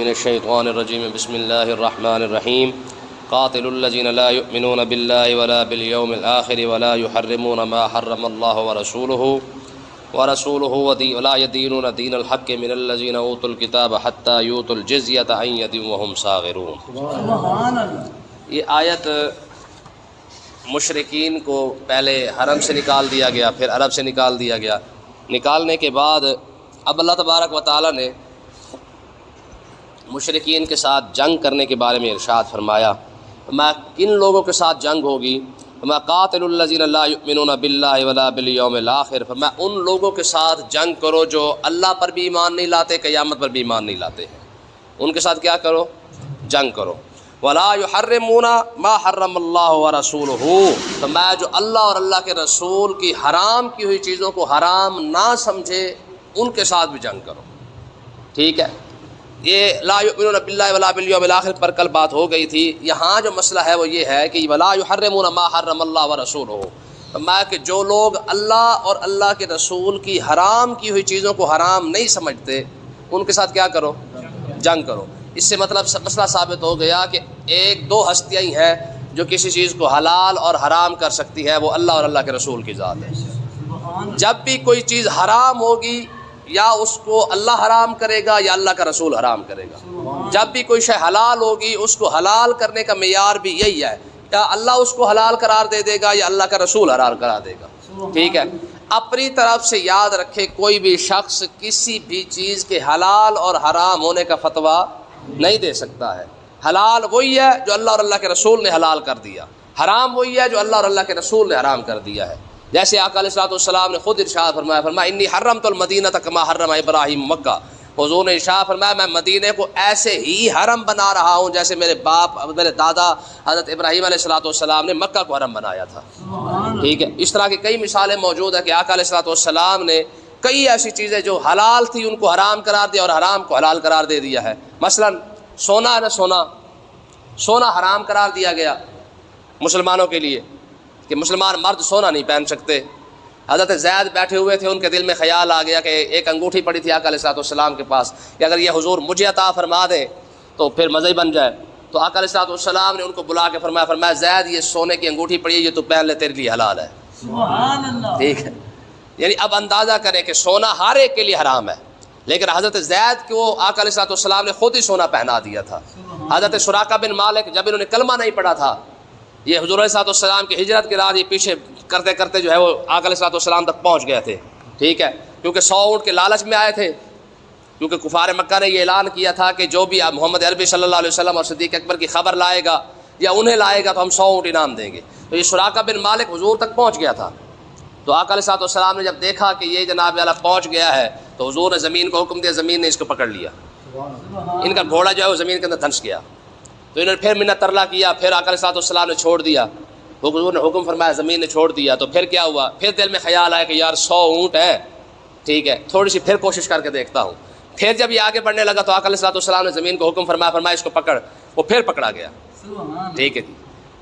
الشیطان الرجیم بسم اللہ الرحمن الرحیم قاتل الذین لا یؤمنون باللہ ولا بالیوم الآخر ولا یحرمون ما حرم اللہ ورسولہ ولا یدینون دین الحق من الذین اوتوا الکتاب حتی یؤتوا الجزیۃ عن ید وہم صاغرون۔ سبحان اللہ۔ یہ آیت مشرکین کو پہلے حرم سے نکال دیا گیا، پھر عرب سے نکال دیا گیا۔ نکالنے کے بعد اب اللہ تبارک و تعالیٰ نے مشرکین کے ساتھ جنگ کرنے کے بارے میں ارشاد فرمایا۔ میں کن لوگوں کے ساتھ جنگ ہوگی؟ میں قاتل الذین لا یؤمنون باللہ ولا بالیوم الآخر، میں ان لوگوں کے ساتھ جنگ کرو جو اللہ پر بھی ایمان نہیں لاتے، قیامت پر بھی ایمان نہیں لاتے ہیں، ان کے ساتھ کیا کرو؟ جنگ کرو۔ ولا یحرمون ما حرم اللہ ورسولہ، تو میں جو اللہ اور اللہ کے رسول کی حرام کی ہوئی چیزوں کو حرام نہ سمجھے ان کے ساتھ بھی جنگ کرو۔ ٹھیک ہے، یہ لا یؤمنون باللہ ولا بالیوم الآخر پر کل بات ہو گئی تھی۔ یہاں جو مسئلہ ہے وہ یہ ہے کہ ولا یحرمون ما حرم اللہ ورسولہ، میں کہ جو لوگ اللہ اور اللہ کے رسول کی حرام کی ہوئی چیزوں کو حرام نہیں سمجھتے ان کے ساتھ کیا کرو؟ جنگ کرو۔ اس سے مطلب مسئلہ ثابت ہو گیا کہ ایک دو ہستیاں ہی ہیں جو کسی چیز کو حلال اور حرام کر سکتی ہے، وہ اللہ اور اللہ کے رسول کی ذات ہے۔ جب بھی کوئی چیز حرام ہوگی یا اس کو اللہ حرام کرے گا یا اللہ کا رسول حرام کرے گا۔ جب بھی کوئی شے حلال ہوگی اس کو حلال کرنے کا معیار بھی یہی ہے، یا اللہ اس کو حلال قرار دے دے گا یا اللہ کا رسول حلال قرار دے گا۔ ٹھیک ہے، اپنی طرف سے یاد رکھے کوئی بھی شخص کسی بھی چیز کے حلال اور حرام ہونے کا فتویٰ نہیں دے سکتا ہے۔ حلال وہی ہے جو اللہ اور اللہ کے رسول نے حلال کر دیا، حرام وہی ہے جو اللہ اور اللہ کے رسول نے حرام کر دیا ہے۔ جیسے آقا علیہ الصلوۃ والسلام نے خود ارشاد فرمایا، انی حرمت المدینہ کما حرم ابراہیم مکہ، حضور نے ارشاد فرمایا میں مدینے کو ایسے ہی حرم بنا رہا ہوں جیسے میرے دادا حضرت ابراہیم علیہ الصلوۃ والسلام نے مکہ کو حرم بنایا تھا۔ ٹھیک ہے، اس طرح کی کئی مثالیں موجود ہیں کہ آقا علیہ الصلوۃ والسلام نے کئی ایسی چیزیں جو حلال تھی ان کو حرام قرار دیا اور حرام کو حلال قرار دے دیا ہے۔ مثلا سونا ہے نا، سونا حرام قرار دیا گیا مسلمانوں کے لیے کہ مسلمان مرد سونا نہیں پہن سکتے۔ حضرت زید بیٹھے ہوئے تھے، ان کے دل میں خیال آ گیا کہ ایک انگوٹھی پڑی تھی آقا علیہ الصلوۃ والسلام کے پاس کہ اگر یہ حضور مجھے عطا فرما دیں تو پھر مزہ ہی بن جائے۔ تو آقا علیہ الصلوۃ والسلام نے ان کو بلا کے فرمایا زید یہ سونے کی انگوٹھی پڑی ہے، یہ تو پہن لے، تیرے لیے حلال ہے۔ سبحان اللہ۔ ٹھیک ہے، یعنی اب اندازہ کریں کہ سونا ہر ایک کے لیے حرام ہے، لیکن حضرت زید کو آقا علیہ الصلوۃ والسلام نے خود ہی سونا پہنا دیا تھا۔ حضرت سراقہ بن مالک جب انہوں نے کلمہ نہیں پڑھا تھا، یہ حضور علیہ الصلوۃ والسلام کی ہجرت کے بعد یہ پیچھے کرتے کرتے جو ہے وہ آقا علیہ الصلوۃ والسلام تک پہنچ گئے تھے۔ ٹھیک ہے، کیونکہ 100 اونٹ کے لالچ میں آئے تھے، کیونکہ کفار مکہ نے یہ اعلان کیا تھا کہ جو بھی محمد عربی صلی اللہ علیہ وسلم اور صدیق اکبر کی خبر لائے گا یا انہیں لائے گا تو ہم 100 اونٹ انعام دیں گے۔ تو یہ سراقہ بن مالک حضور تک پہنچ گیا تھا۔ تو آقا علیہ الصلوۃ والسلام نے جب دیکھا کہ یہ جناب والا پہنچ گیا ہے تو حضور نے زمین کو حکم دیا، زمین نے اس کو پکڑ لیا، ان کا گھوڑا جو ہے وہ زمین کے اندر دھنس گیا۔ تو انہوں نے پھر منت ترلا کیا، پھر آقا علیہ الصلوۃ والسلام نے چھوڑ دیا، حضور نے حکم فرمایا، زمین نے چھوڑ دیا۔ تو پھر کیا ہوا؟ پھر دل میں خیال آیا کہ یار 100 اونٹ ہے، ٹھیک ہے تھوڑی سی پھر کوشش کر کے دیکھتا ہوں۔ پھر جب یہ آگے بڑھنے لگا تو آقا علیہ الصلوۃ والسلام نے زمین کو حکم فرمایا اس کو پکڑ، وہ پھر پکڑا گیا۔ ٹھیک ہے جی،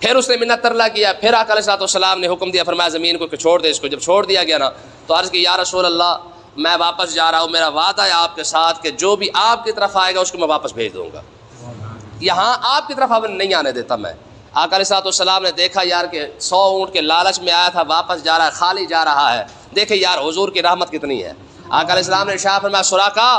پھر اس نے منت ترلا کیا، پھر آقا علیہ الصلوۃ والسلام نے حکم دیا، فرمایا زمین کو کہ چھوڑ دے اس کو۔ جب چھوڑ دیا گیا نا تو عرض کی یا رسول اللہ میں واپس جا رہا ہوں، میرا وعدہ ہے آپ کے ساتھ کہ جو بھی آپ کی طرف آئے گا اس کو میں واپس بھیج دوں گا، یہاں آپ کی طرف اب نہیں آنے دیتا میں۔ آقا علیہ الصلوۃ والسلام نے دیکھا یار کہ 100 اونٹ کے لالچ میں آیا تھا، واپس جا رہا ہے، خالی جا رہا ہے، دیکھے یار حضور کی رحمت کتنی ہے۔ آقا علیہ السلام نے ارشاد فرمایا سراقہ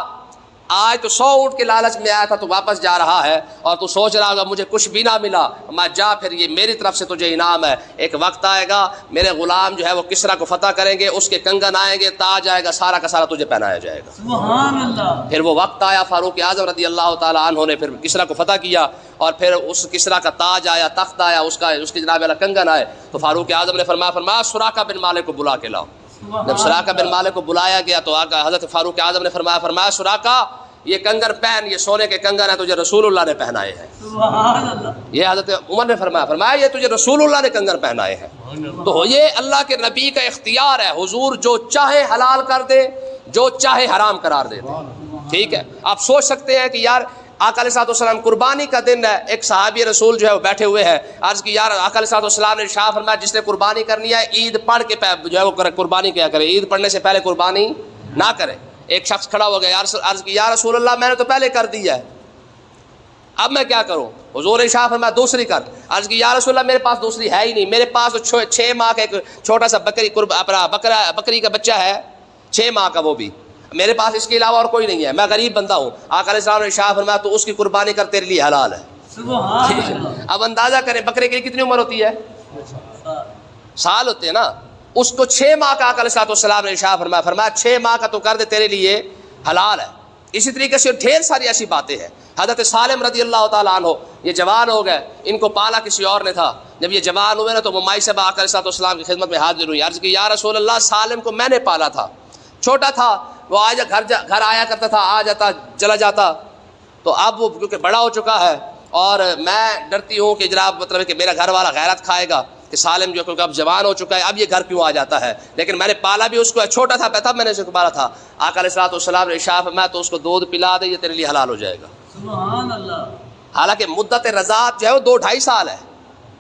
آج تو 100 اونٹ کے لالچ میں آیا تھا، تو واپس جا رہا ہے اور تو سوچ رہا ہوگا مجھے کچھ بھی نہ ملا، میں جا پھر یہ میری طرف سے تجھے انعام ہے۔ ایک وقت آئے گا میرے غلام جو ہے وہ کسریٰ کو فتح کریں گے، اس کے کنگن آئیں گے، تاج آئے گا، سارا کا سارا تجھے پہنایا جائے گا۔ سبحان اللہ۔ پھر وہ وقت آیا، فاروق اعظم رضی اللہ تعالیٰ عنہ نے پھر کسریٰ کو فتح کیا اور پھر اس کسریٰ کا تاج آیا، تخت آیا، اس کی جناب والا کنگن آئے۔ تو فاروق اعظم نے فرمایا سراقہ بن مالک کو بلا کے لاؤ۔ جب سراقہ بن مالک کو بلایا گیا تو آقا حضرت فاروق اعظم نے فرمایا سراقہ یہ کنگن پہن، یہ سونے کے کنگن ہے، تجھے رسول اللہ نے پہنائے ہیں۔ سبحان اللہ۔ یہ حضرت عمر نے فرمایا یہ تجھے رسول اللہ نے کنگن پہنائے ہیں۔ تو یہ اللہ کے نبی کا اختیار ہے، حضور جو چاہے حلال کر دے، جو چاہے حرام قرار دے دے۔ ٹھیک ہے، آپ سوچ سکتے ہیں کہ یار آقا علیہ الصلوۃ والسلام قربانی کا دن ہے، ایک صحابی رسول جو ہے وہ بیٹھے ہوئے ہیں، عرض کی یار آقا علیہ الصلوۃ والسلام نے ارشاد فرمایا جس نے قربانی کرنی ہے عید پڑھ کے جو ہے وہ قربانی کیا کرے، عید پڑھنے سے پہلے قربانی نہ کرے۔ ایک شخص کھڑا ہو گیا، عرض کی یا رسول اللہ میں نے تو پہلے کر دیا ہے۔ اب میں کیا کروں؟ حضور نے شاہ فرمایا دوسری کر. عرض کی یا رسول اللہ میرے پاس دوسری ہے ہی نہیں, میرے پاس تو 6 ماہ کا ایک چھوٹا سا بکری کا بچہ ہے, 6 ماہ کا, وہ بھی میرے پاس, اس کے علاوہ اور کوئی نہیں ہے, میں غریب بندہ ہوں. آقا علیہ السلام نے شاہ فرمایا تو اس کی قربانی کر, تیرے لیے حلال ہے. سبحان اللہ. اب اندازہ کریں بکرے کی کتنی عمر ہوتی ہے؟ سال ہوتے ہیں نا. اس کو 6 ماہ کا آقا علیہ السلام نے شاہ فرمایا 6 ماہ کا تو کر دے, تیرے لیے حلال ہے. اسی طریقے سے ڈھیر ساری ایسی باتیں ہیں. حضرت سالم رضی اللہ تعالیٰ عنہ یہ جوان ہو گئے, ان کو پالا کسی اور نے تھا. جب یہ جوان ہوئے نا تو ممائی صاحب آقا علیہ السلام کی خدمت میں حاضر ہوئی. عرض کی یا رسول اللہ سالم کو میں نے پالا تھا, چھوٹا تھا, وہ گھر آیا کرتا تھا, آ جاتا چلا جاتا, تو اب وہ کیونکہ بڑا ہو چکا ہے اور میں ڈرتی ہوں کہ جناب مطلب ہے کہ میرا گھر والا غیرت کھائے گا کہ سالم جو کیونکہ اب جوان ہو چکا ہے, اب یہ گھر کیوں آ جاتا ہے. لیکن میں نے پالا بھی اس کو, چھوٹا تھا تب میں نے اسے پالا تھا. آقا علیہ السلام نے ارشاد میں تو اس کو دودھ پلا دے, یہ تیرے لیے حلال ہو جائے گا. سبحان اللہ. حالانکہ مدت رضاعت جو ہے وہ 2-2.5 سال ہے,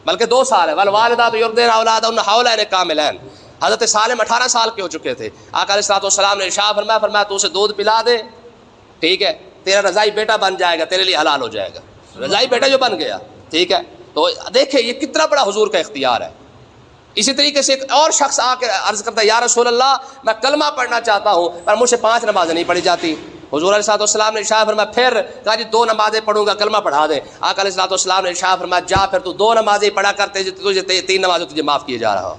بلکہ 2 سال ہے. والوالدات یرضعن اولادهن حولین کاملین. حضرت سالم 18 سال کے ہو چکے تھے. آقا علیہ السلام نے ارشاد فرمایا تو اسے دودھ پلا دے, ٹھیک ہے, تیرا رضاعی بیٹا بن جائے گا, تیرے لیے حلال ہو جائے گا. رضاعی بیٹا جو بن گیا, ٹھیک ہے. تو دیکھیں یہ کتنا بڑا حضور کا اختیار ہے. اسی طریقے سے ایک اور شخص آ کے عرض کرتا ہے یا رسول اللہ میں کلمہ پڑھنا چاہتا ہوں پر مجھ سے 5 نمازیں نہیں پڑھی جاتی. حضور علیہ السلام نے ارشاد فرمایا پھر کہا جی 2 نمازیں پڑھوں گا, کلمہ پڑھا دے. آقا علیہ السلام نے ارشاد فرمایا جا پھر تو 2 نمازیں پڑھا کرتے, تجھے 3 نمازیں تجھے معاف کیے جا رہا.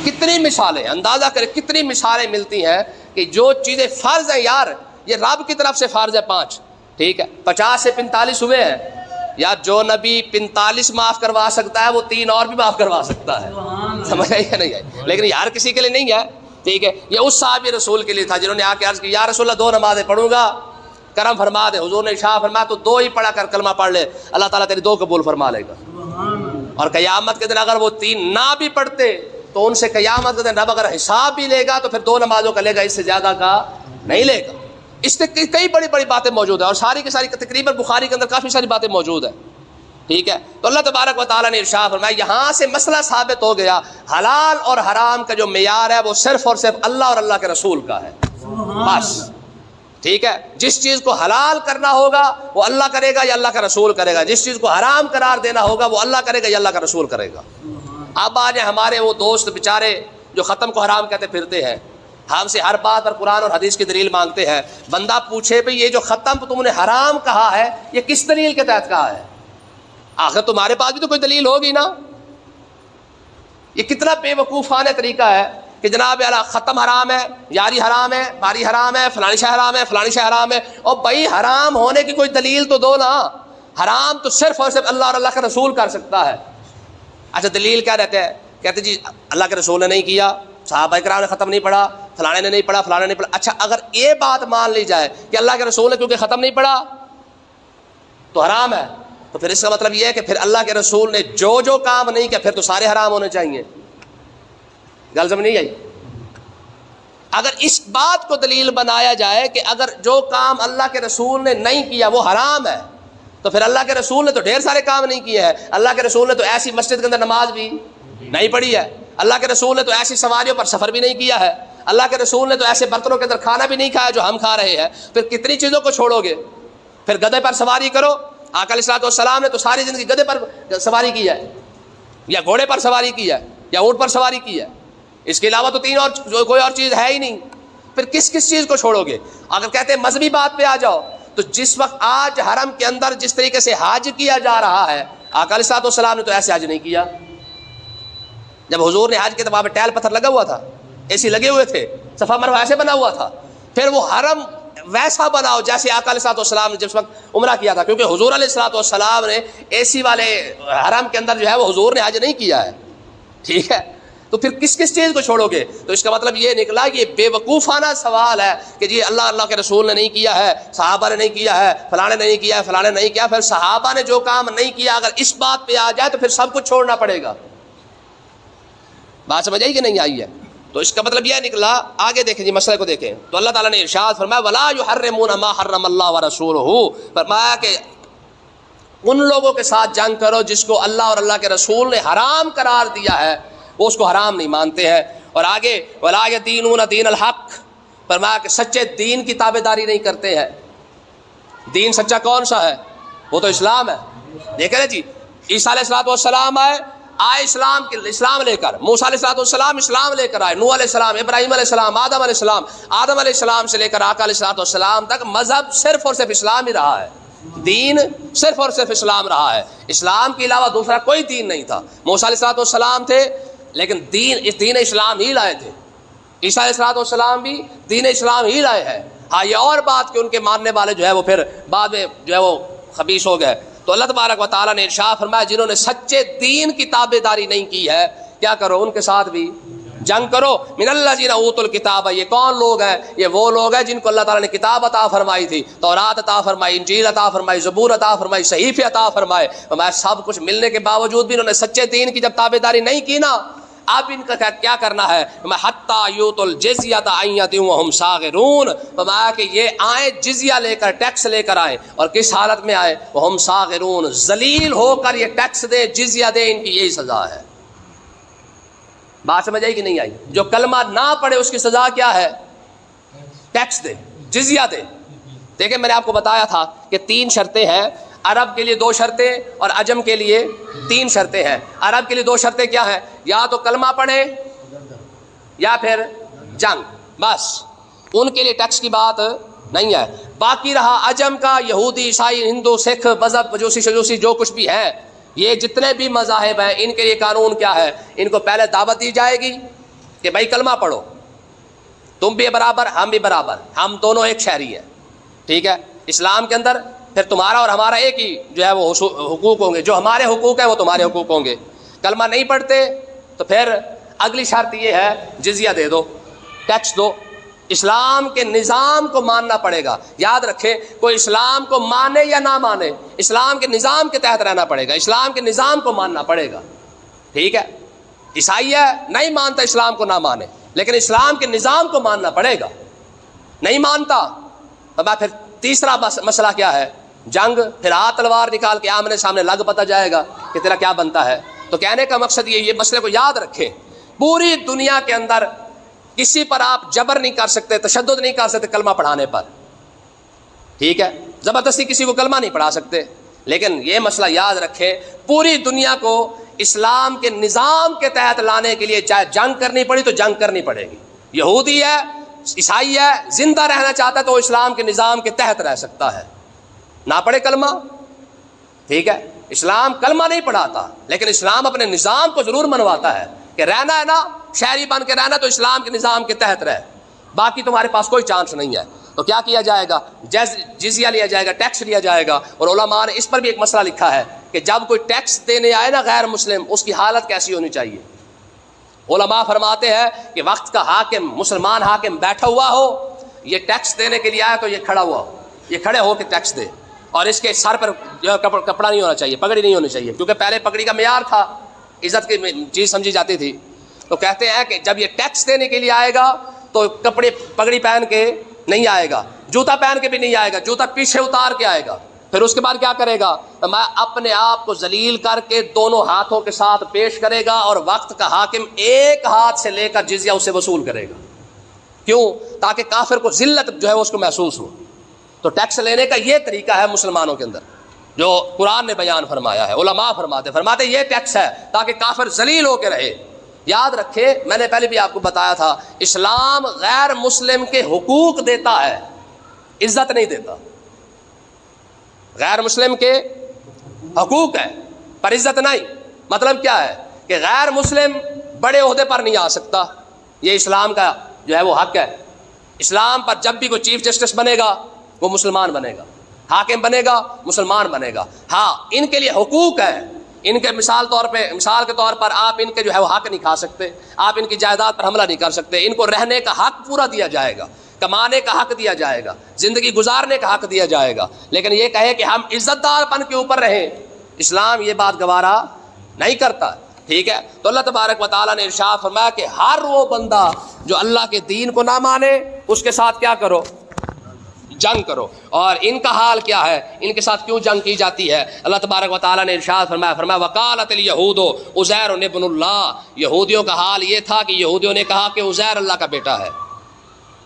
کتنی مثالیں, اندازہ کریں کتنی مثالیں ملتی ہیں کہ جو چیزیں فرض ہیں یار یہ رب کی طرف سے فرض ہے 5, ٹھیک ہے, 50 سے 45 ہوئے ہیں یا جو نبی 45 معاف کروا سکتا ہے وہ 3 اور بھی معاف کروا سکتا ہے. سمجھ آئی یا نہیں آئی؟ لیکن یار کسی کے لیے نہیں ہے, ٹھیک ہے. یہ اس صحابی رسول کے لیے تھا جنہوں نے آ کے عرض کی یا رسول اللہ 2 نمازیں پڑھوں گا, کرم فرما دے. حضور نے شاہ فرمایا تو 2 ہی پڑھا کر کلمہ پڑھ لے, اللہ تعالیٰ تیری 2 قبول فرما لے گا. اور قیامت کے دن اگر وہ 3 نہ بھی پڑھتے تو ان سے قیامت کے دن رب اگر حساب بھی لے گا تو پھر 2 نمازوں کا لے گا, اس سے زیادہ کا نہیں لے گا. اس سے کئی بڑی بڑی باتیں موجود ہیں اور ساری کی ساری تقریباً بخاری کے اندر کافی ساری باتیں موجود ہیں, ٹھیک ہے. تو اللہ تبارک و تعالیٰ نے ارشاد فرمایا یہاں سے مسئلہ ثابت ہو گیا حلال اور حرام کا جو معیار ہے وہ صرف اور صرف اللہ اور اللہ کے رسول کا ہے بس, ٹھیک ہے. جس چیز کو حلال کرنا ہوگا وہ اللہ کرے گا یا اللہ کا رسول کرے گا, جس چیز کو حرام قرار دینا ہوگا وہ اللہ کرے گا یا اللہ کا رسول کرے گا. اب آج ہمارے وہ دوست بیچارے جو ختم کو حرام کہتے پھرتے ہیں, ہم سے ہر بات پر قرآن اور حدیث کی دلیل مانگتے ہیں. بندہ پوچھے بھئی یہ جو ختم تم نے حرام کہا ہے یہ کس دلیل کے تحت کہا ہے؟ آخر تمہارے پاس بھی تو کوئی دلیل ہوگی نا. یہ کتنا بے وقوفانہ طریقہ ہے کہ جناب اللہ ختم حرام ہے, یاری حرام ہے, باری حرام ہے, فلانی شے حرام ہے, فلانی شے حرام ہے. اور بھائی حرام ہونے کی کوئی دلیل تو دو نا. حرام تو صرف اور صرف اللہ اور اللہ کا رسول کر سکتا ہے. اچھا دلیل کیا رہتے ہیں؟ کہتے جی اللہ کے رسول نے نہیں کیا, صحابہ کرام نے ختم نہیں پڑھا, فلانے نے نہیں پڑھا, فلانے نے نہیں پڑھا. اچھا اگر یہ بات مان لی جائے کہ اللہ کے رسول نے کیونکہ ختم نہیں پڑھا تو حرام ہے, تو پھر اس کا مطلب یہ ہے کہ پھر اللہ کے رسول نے جو کام نہیں کیا پھر تو سارے حرام ہونے چاہیے. گل سمجھ نہیں آئی؟ اگر اس بات کو دلیل بنایا جائے کہ اگر جو کام اللہ کے رسول نے نہیں کیا وہ حرام ہے تو پھر اللہ کے رسول نے تو ڈھیر سارے کام نہیں کیے ہیں. اللہ کے رسول نے تو ایسی مسجد کے اندر نماز بھی نہیں پڑھی ہے, اللہ کے رسول نے تو ایسی سواریوں پر سفر بھی نہیں کیا ہے, اللہ کے رسول نے تو ایسے برتنوں کے اندر کھانا بھی نہیں کھایا جو ہم کھا رہے ہیں. پھر کتنی چیزوں کو چھوڑو گے؟ پھر گدھے پر سواری کرو. آقا علیہ السلام نے تو ساری زندگی گدھے پر سواری کی ہے یا گھوڑے پر سواری کی ہے یا اونٹ پر سواری کی ہے, اس کے علاوہ تو 3 اور کوئی اور چیز ہے ہی نہیں. پھر کس چیز کو چھوڑو گے؟ اگر کہتے ہیں مذہبی بات پہ آ جاؤ تو جس وقت آج حرم کے اندر جس طریقے سے حج کیا جا رہا ہے آقا علیہ السلام نے تو ایسے حج نہیں کیا. جب حضور نے حج کے تو وہاں پہ ٹیل پتھر لگا ہوا تھا, اے سی لگے ہوئے تھے, صفا مروہ ایسے بنا ہوا تھا. پھر وہ حرم ویسا بناؤ جیسے آقا علیہ السلام نے جس وقت عمرہ کیا تھا, کیونکہ حضور علیہ السلام نے اے سی والے حرم کے اندر جو ہے وہ حضور نے حج نہیں کیا ہے, ٹھیک ہے. تو پھر کس چیز کو چھوڑو گے؟ تو اس کا مطلب یہ نکلا کہ یہ بے وقوفانہ سوال ہے کہ جی اللہ کے رسول نے نہیں کیا ہے, صحابہ نے نہیں کیا ہے, فلانے نے نہیں کیا ہے, فلانے نے نہیں کیا. پھر صحابہ نے جو کام نہیں کیا اگر اس بات پہ آ جائے تو پھر سب کچھ چھوڑنا پڑے گا. بات سمجھ آئی کہ نہیں آئی ہے؟ تو اس کا مطلب یہ نکلا. آگے دیکھیں جی مسئلے کو دیکھیں تو اللہ تعالیٰ نے ارشاد فرمایا وَلَا يُحَرِّمُونَ مَا حَرَّمَ اللَّهُ وَرَسُولُهُ, فرمایا کہ ان لوگوں کے ساتھ جنگ کرو جس کو اللہ اور اللہ کے رسول نے حرام قرار دیا ہے, وہ اس کو حرام نہیں مانتے ہیں. اور آگے وَلَا يَدِينُونَ دِينَ الْحَقِّ, فرمایا کہ سچے دین کی تابعداری نہیں کرتے ہیں. دین سچا کون سا ہے؟ وہ تو اسلام ہے. دیکھیں نا جی, عیسیٰ علیہ السلام آئے اسلام لے کر, موسیٰ علیہ السلام اسلام لے کر آئے, نوح علیہ السلام, ابراہیم علیہ السلام, آدم علیہ السلام سے لے کر آقا علیہ السلام تک مذہب صرف اور صرف اسلام ہی رہا ہے. دین صرف اور صرف اسلام رہا ہے. اسلام کے علاوہ دوسرا کوئی دین نہیں تھا. موسیٰ علیہ السلام تھے لیکن دین اسلام ہی لائے تھے. عیسیٰ علیہ السلام بھی دین اسلام ہی لائے ہیں. ہاں یہ اور بات کہ ان کے ماننے والے جو ہے وہ پھر بعد میں جو ہے وہ خبیث ہو گئے. تو اللہ تبارک و تعالیٰ نے ارشاد فرمایا جنہوں نے سچے دین کی تابعداری نہیں کی ہے, کیا کرو, ان کے ساتھ بھی جنگ کرو. من الذین اوتوا الکتاب, یہ کون لوگ ہیں؟ یہ وہ لوگ ہیں جن کو اللہ تعالیٰ نے کتاب عطا فرمائی تھی, تورات عطا فرمائی, انجیل عطا فرمائی, زبور عطا فرمائی, صحیفے عطا فرمائے. سب کچھ ملنے کے باوجود بھی انہوں نے سچے دین کی جب تابعداری نہیں کی نا, اب ان کا کیا کرنا ہے؟ حتیٰ یؤتوا الجزیۃ عن ید وہم صاغرون, فرمایا کہ یہ آئے جزیہ لے کر, ٹیکس لے کر آئے, اور کس حالت میں آئے؟ وہم صاغرون, ذلیل ہو کر یہ ٹیکس دے, جزیہ دے. ان کی یہی سزا ہے. بات سمجھ آئی کہ نہیں آئی؟ جو کلمہ نہ پڑھے اس کی سزا کیا ہے؟ ٹیکس دے, جزیہ دے. دیکھیں میں نے آپ کو بتایا تھا کہ 3 شرطیں ہیں. عرب کے لیے 2 شرطیں اور عجم کے لیے 3 شرطیں ہیں. عرب کے لیے 2 شرطیں کیا ہیں؟ یا تو کلمہ پڑھے یا پھر جنگ, بس. ان کے لیے ٹیکس کی بات نہیں ہے. باقی رہا عجم کا, یہودی, عیسائی, ہندو, سکھ مذہب, مجوسی شجوسی جو کچھ بھی ہے, یہ جتنے بھی مذاہب ہیں, ان کے لیے قانون کیا ہے؟ ان کو پہلے دعوت دی جائے گی کہ بھائی کلمہ پڑھو, تم بھی برابر, ہم بھی برابر, ہم دونوں ایک شہری ہیں, ٹھیک ہے, اسلام کے اندر. پھر تمہارا اور ہمارا ایک ہی جو ہے وہ حقوق ہوں گے, جو ہمارے حقوق ہیں وہ تمہارے حقوق ہوں گے. کلمہ نہیں پڑھتے تو پھر اگلی شرط یہ ہے جزیہ دے دو, ٹیکس دو. اسلام کے نظام کو ماننا پڑے گا. یاد رکھیں, کوئی اسلام کو مانے یا نہ مانے, اسلام کے نظام کے تحت رہنا پڑے گا, اسلام کے نظام کو ماننا پڑے گا, ٹھیک ہے. عیسائی ہے, نہیں مانتا اسلام کو, نہ مانے, لیکن اسلام کے نظام کو ماننا پڑے گا. نہیں مانتا اب پھر تیسرا مسئلہ کیا ہے؟ جنگ. پھر ہاتھ تلوار نکال کے آمنے سامنے لگ پتا جائے گا کہ تیرا کیا بنتا ہے. تو کہنے کا مقصد یہ مسئلے کو یاد رکھیں, پوری دنیا کے اندر کسی پر آپ جبر نہیں کر سکتے, تشدد نہیں کر سکتے کلمہ پڑھانے پر, ٹھیک ہے, زبردستی کسی کو کلمہ نہیں پڑھا سکتے. لیکن یہ مسئلہ یاد رکھیں, پوری دنیا کو اسلام کے نظام کے تحت لانے کے لیے چاہے جنگ کرنی پڑی تو جنگ کرنی پڑے گی. یہودی ہے, عیسائی ہے, زندہ رہنا چاہتا ہے تو وہ اسلام کے نظام کے تحت رہ سکتا ہے, نہ پڑھے کلمہ, ٹھیک ہے. اسلام کلمہ نہیں پڑھاتا, لیکن اسلام اپنے نظام کو ضرور منواتا ہے کہ رہنا ہے نا, شہری بن کے رہنا تو اسلام کے نظام کے تحت رہے, باقی تمہارے پاس کوئی چانس نہیں ہے. تو کیا کیا جائے گا؟ جزیہ لیا جائے گا, ٹیکس لیا جائے گا. اور علماء نے اس پر بھی ایک مسئلہ لکھا ہے کہ جب کوئی ٹیکس دینے آئے نا غیر مسلم, اس کی حالت کیسی ہونی چاہیے. علماء فرماتے ہیں کہ وقت کا حاکم, مسلمان حاکم بیٹھا ہوا ہو, یہ ٹیکس دینے کے لیے آیا تو یہ کھڑا ہوا ہو, یہ کھڑے ہو کے ٹیکس دے, اور اس کے سر پر جو کپڑا نہیں ہونا چاہیے, پگڑی نہیں ہونی چاہیے, کیونکہ پہلے پگڑی کا معیار تھا, عزت کی چیز سمجھی جاتی تھی. تو کہتے ہیں کہ جب یہ ٹیکس دینے کے لیے آئے گا تو کپڑے پگڑی پہن کے نہیں آئے گا, جوتا پہن کے بھی نہیں آئے گا, جوتا پیچھے اتار کے آئے گا. پھر اس کے بعد کیا کرے گا؟ میں اپنے آپ کو ذلیل کر کے دونوں ہاتھوں کے ساتھ پیش کرے گا, اور وقت کا حاکم ایک ہاتھ سے لے کر جزیہ اسے وصول کرے گا. کیوں؟ تاکہ کافر کو ذلت جو ہے اس کو محسوس ہو. تو ٹیکس لینے کا یہ طریقہ ہے مسلمانوں کے اندر جو قرآن نے بیان فرمایا ہے. علماء فرماتے یہ ٹیکس ہے تاکہ کافر ذلیل ہو کے رہے. یاد رکھے, میں نے پہلے بھی آپ کو بتایا تھا, اسلام غیر مسلم کے حقوق دیتا ہے, عزت نہیں دیتا. غیر مسلم کے حقوق ہے پر عزت نہیں. مطلب کیا ہے کہ غیر مسلم بڑے عہدے پر نہیں آ سکتا, یہ اسلام کا جو ہے وہ حق ہے. اسلام پر جب بھی کوئی چیف جسٹس بنے گا وہ مسلمان بنے گا, حاکم بنے گا مسلمان بنے گا. ہاں ان کے لیے حقوق ہے, ان کے مثال کے طور پر آپ ان کے جو ہے وہ حق نہیں کھا سکتے, آپ ان کی جائیداد پر حملہ نہیں کر سکتے. ان کو رہنے کا حق پورا دیا جائے گا, کمانے کا حق دیا جائے گا, زندگی گزارنے کا حق دیا جائے گا. لیکن یہ کہے کہ ہم عزت دار پن کے اوپر رہیں, اسلام یہ بات گوارا نہیں کرتا, ٹھیک ہے. تو اللہ تبارک و تعالیٰ نے ارشاد فرمایا کہ ہر وہ بندہ جو اللہ کے دین کو نہ مانے اس کے ساتھ کیا کرو؟ جنگ کرو. اور ان کا حال کیا ہے, ان کے ساتھ کیوں جنگ کی جاتی ہے؟ اللہ تبارک و تعالیٰ نے ارشاد فرمایا وقالت الیہود عزیر ابن اللہ. یہودیوں کا حال یہ تھا کہ یہودیوں نے کہا کہ عزیر اللہ کا بیٹا ہے.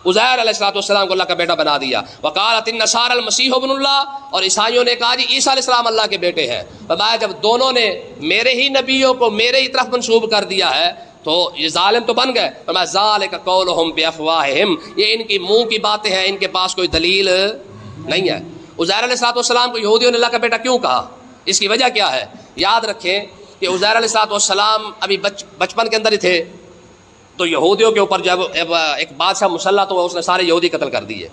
عزیر علیہ السلام کو اللہ کا بیٹا بنا دیا. وقالت النصارى المسیح ابن اللہ، اور عیسائیوں نے کہا جی عیسیٰ علیہ السلام اللہ کے بیٹے ہیں. فرمایا جب دونوں نے میرے ہی نبیوں کو میرے ہی طرف منسوب کر دیا ہے تو یہ ظالم تو بن گئے. فرمایا ذالک قولہم بافواہہم، یہ ان کی منہ کی باتیں ہیں، ان کے پاس کوئی دلیل نہیں ہے. عزیر علیہ السلام کو یہودیوں نے اللہ کا بیٹا کیوں کہا؟ اس کی وجہ کیا ہے؟ یاد رکھیں کہ عزیر علیہ السلام ابھی بچپن کے اندر ہی تھے تو یہودیوں کے اوپر جب ایک بادشاہ مسلط ہوا اس نے سارے یہودی قتل کر دیے.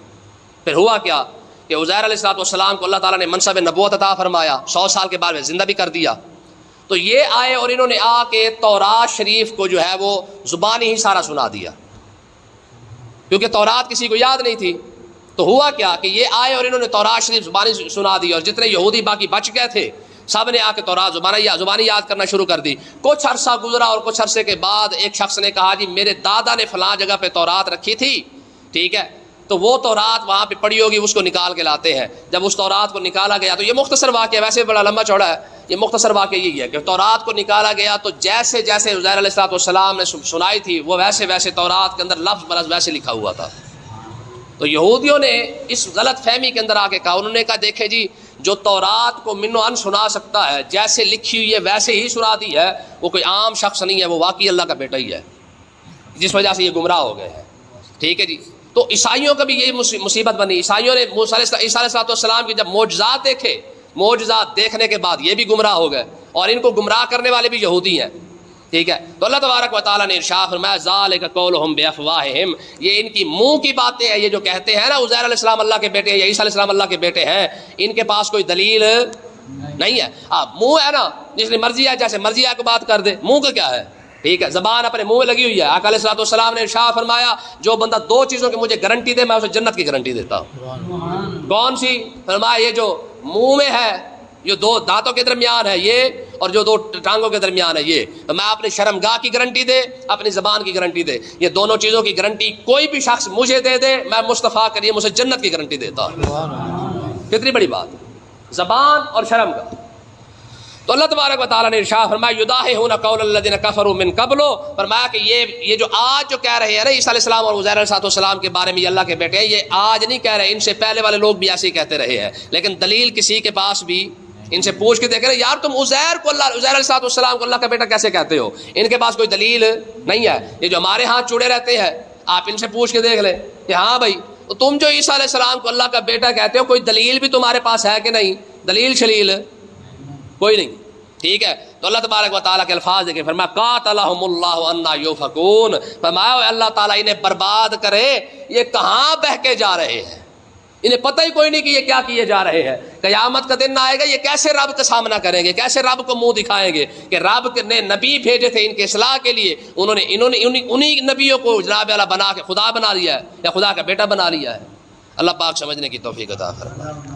پھر ہوا کیا کہ عزیر علیہ السلام کو اللہ تعالیٰ نے منصب نبوت عطا فرمایا، 100 سال کے بعد میں زندہ بھی کر دیا. تو یہ آئے اور انہوں نے آ کے تورات شریف کو جو ہے وہ زبانی ہی سارا سنا دیا، کیونکہ تورات کسی کو یاد نہیں تھی. تو ہوا کیا کہ یہ آئے اور انہوں نے تورات شریف زبانی سنا دی، اور جتنے یہودی باقی بچ گئے تھے سب نے آ کے تورات زبانی یاد کرنا شروع کر دی. کچھ عرصہ گزرا اور کچھ عرصے کے بعد ایک شخص نے کہا جی میرے دادا نے فلاں جگہ پہ تورات رکھی تھی، ٹھیک ہے، تو وہ تورات وہاں پہ پڑی ہوگی، اس کو نکال کے لاتے ہیں. جب اس تورات کو نکالا گیا تو یہ مختصر واقعہ، ویسے بڑا لمبا چوڑا ہے، یہ مختصر واقعہ یہی ہے کہ تورات کو نکالا گیا تو جیسے جیسے عزیر علیہ السلام نے سنائی تھی وہ ویسے ویسے تورات کے اندر لفظ برز ویسے لکھا ہوا تھا. تو یہودیوں نے اس غلط فہمی کے اندر آ کے کہا، انہوں نے کہا دیکھیں جی جو تورات کو من و ان سنا سکتا ہے، جیسے لکھی ہوئی ہے ویسے ہی سنا دی ہے، وہ کوئی عام شخص نہیں ہے، وہ واقعی اللہ کا بیٹا ہی ہے، جس وجہ سے یہ گمراہ ہو گئے ہیں. ٹھیک ہے جی. تو عیسائیوں کا بھی یہی مصیبت بنی. عیسائیوں نے عیسیٰ علیہ السلام کے جب معجزات دیکھے، معجزات دیکھنے کے بعد یہ بھی گمراہ ہو گئے، اور ان کو گمراہ کرنے والے بھی یہودی ہیں. ٹھیک ہے. تو اللہ تبارک و تعالیٰ نے ارشاد فرمایا ذالک قولہم بافواہہم، یہ ان کی منہ کی باتیں ہیں. یہ جو کہتے ہیں نا عزیر علیہ السلام اللہ کے بیٹے ہیں یا عیسیٰ علیہ السلام اللہ کے بیٹے ہیں، ان کے پاس کوئی دلیل نہیں ہے. منہ ہے نا، جس نے مرضی ہے جیسے مرضی ہے کو بات کر دے، منہ کا کیا ہے؟ ٹھیک ہے، زبان اپنے منہ میں لگی ہوئی ہے. آقا علیہ السلام نے ارشاد فرمایا جو بندہ 2 چیزوں کی مجھے گارنٹی دے میں اسے جنت کی گارنٹی دیتا ہوں. کون سی؟ فرمایا یہ جو منہ میں ہے، جو 2 دانتوں کے درمیان ہے یہ، اور جو 2 ٹانگوں کے درمیان ہے یہ. میں اپنی شرمگاہ کی گارنٹی دے، اپنی زبان کی گارنٹی دے، یہ دونوں چیزوں کی گارنٹی کوئی بھی شخص مجھے دے دے، میں مصطفیٰ کریم اسے جنت کی گارنٹی دیتا ہوں. کتنی بڑی بات ہے، زبان اور شرمگاہ. تو اللہ تبارک و تعالیٰ نے ارشاد فرمایا یداہون قول الذین کفروا من قبل، فرمایا کہ یہ جو آج جو کہہ رہے ہیں نا عیسیٰ علیہ السلام اور عزیر علیہ السلام کے بارے میں یہ اللہ کے بیٹے ہیں، یہ آج نہیں کہہ رہے، ان سے پہلے والے لوگ بھی ایسے ہی کہتے رہے ہیں. لیکن دلیل کسی کے پاس بھی، ان سے پوچھ کے دیکھ رہے یار تم عزیر علیہ السلام کو اللہ کا بیٹا کیسے کہتے ہو؟ ان کے پاس کوئی دلیل نہیں ہے. یہ جو ہمارے ہاتھ چوڑے رہتے ہیں، آپ ان سے پوچھ کے دیکھ لیں کہ ہاں بھائی تم جو عیسیٰ علیہ السلام کو اللہ کا بیٹا کہتے ہو، کوئی دلیل بھی تمہارے پاس ہے کہ نہیں؟ دلیل شلیل کوئی نہیں. ٹھیک ہے. تو اللہ تبارک و تعالیٰ کے الفاظ دیکھیں، فرمایا قاتلہم اللہ انا یؤفکون، فرمایا اللہ تعالیٰ انہیں برباد کرے، یہ کہاں بہہ کے جا رہے ہیں، انہیں پتہ ہی کوئی نہیں کہ یہ کیا کیے جا رہے ہیں. قیامت کا دن آئے گا، یہ کیسے رب کا سامنا کریں گے، کیسے رب کو منہ دکھائیں گے کہ رب نے نبی بھیجے تھے ان کے اصلاح کے لیے، انہوں نے انہی نبیوں کو جناب اللہ بنا کے خدا بنا لیا ہے یا خدا کا بیٹا بنا لیا ہے. اللہ پاک سمجھنے کی توفیق عطا فرمائے.